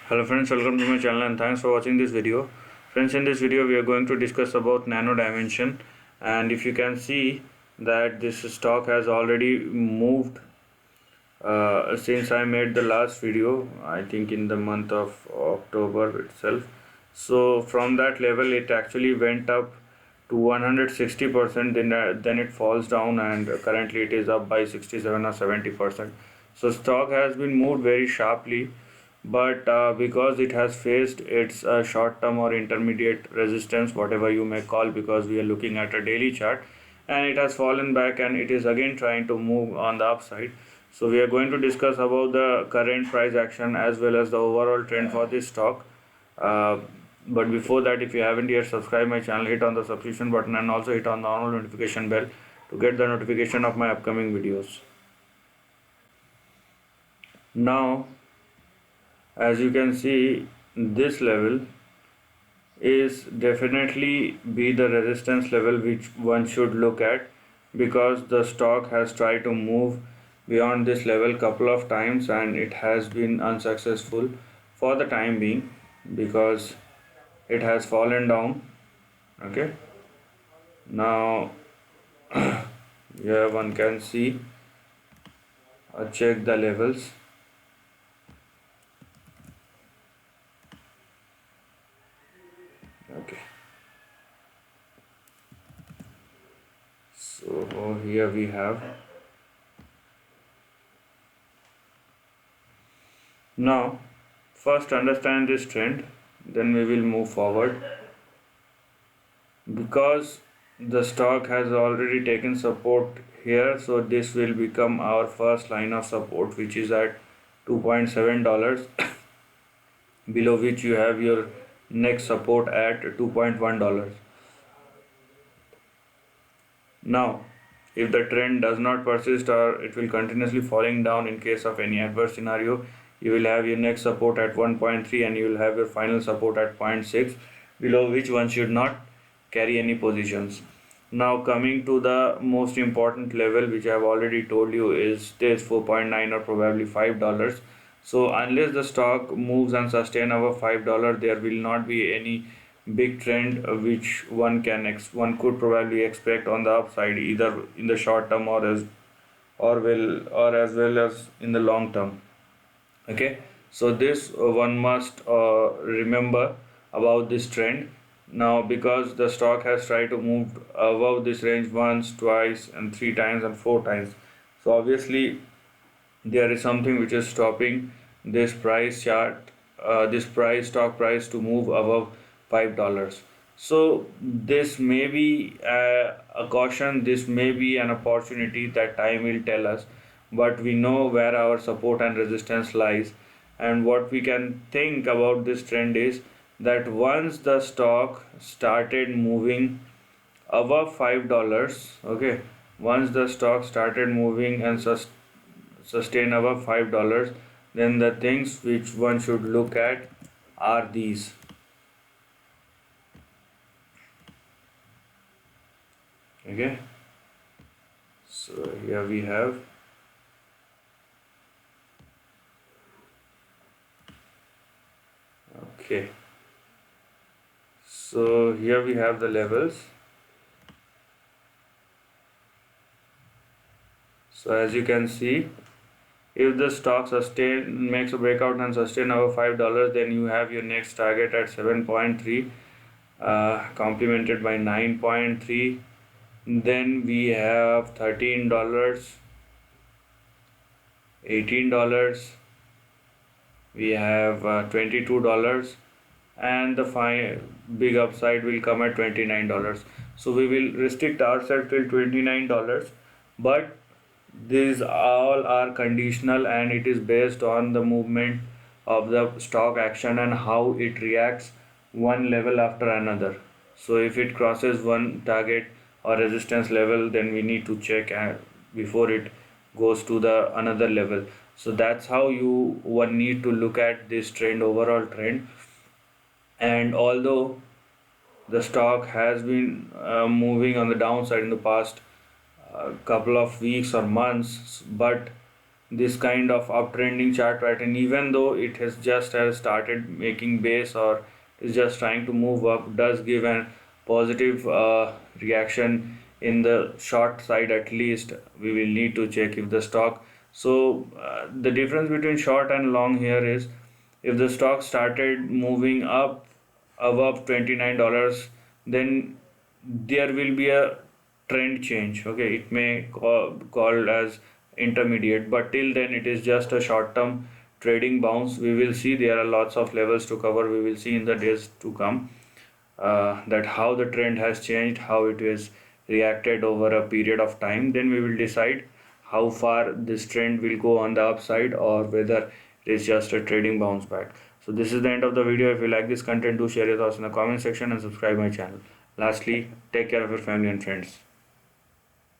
Hello friends, welcome to my channel and thanks for watching this video. Friends, in this video we are going to discuss about Nano Dimension, and if you can see that this stock has already moved since I made the last video, I think in the month of October itself. So from that level it actually went up to 160%, then it falls down, and currently it is up by 67 or 70%. So stock has been moved very sharply, but because it has faced its short term or intermediate resistance, whatever you may call, because we are looking at a daily chart, and it has fallen back and it is again trying to move on the upside. So we are going to discuss about the current price action as well as the overall trend for this stock. But before that, if you haven't yet subscribed my channel, hit on the subscription button and also hit on the all notification bell to get the notification of my upcoming videos. Now, as you can see, this level is definitely be the resistance level which one should look at, because the stock has tried to move beyond this level couple of times and it has been unsuccessful for the time being, because it has fallen down. Okay, now here one can see or check the levels. Okay, so here we have. Now first understand this trend, then we will move forward, because the stock has already taken support here. So this will become our first line of support, which is at $2.7, below which you have your next support at $2.1. Now if the trend does not persist or it will continuously falling down, in case of any adverse scenario, you will have your next support at 1.3 and you will have your final support at 0.6, below which one should not carry any positions. Now coming to the most important level, which I have already told you, is this 4.9 or probably $5. So unless the stock moves and sustain over $5, there will not be any big trend which one could probably expect on the upside, either in the short term or as well as in the long term. Okay, so this one must remember about this trend. Now because the stock has tried to move above this range once, twice and three times and four times, so obviously there is something which is stopping this price chart, this stock price to move above $5. So this may be a caution, this may be an opportunity, that time will tell us, but we know where our support and resistance lies. And what we can think about this trend is that once the stock started moving above $5, okay, once the stock started moving and sustain above $5, then the things which one should look at are these. Okay, so here we have. Okay, so here we have the levels. So as you can see, if the stock makes a breakout and sustain over $5, then you have your next target at 7.3, complemented by 9.3. Then we have $13, $18, we have $22, and the big upside will come at $29. So we will restrict ourselves till $29, but these all are conditional and it is based on the movement of the stock action and how it reacts one level after another. So if it crosses one target or resistance level, then we need to check before it goes to the another level. So that's how one need to look at this trend, overall trend. And although the stock has been moving on the downside in the past couple of weeks or months, but this kind of uptrending chart pattern, even though it has started making base or is just trying to move up, does give a positive reaction in the short side. At least we will need to check if the stock. So the difference between short and long here is, if the stock started moving up above $29, then there will be a trend change. Okay, it may called as intermediate, but till then it is just a short term trading bounce. We will see, there are lots of levels to cover. We will see in the days to come that how the trend has changed, how it is reacted over a period of time. Then we will decide how far this trend will go on the upside, or whether it is just a trading bounce back. So this is the end of the video. If you like this content, do share your thoughts in the comment section and subscribe my channel. Lastly, take care of your family and friends.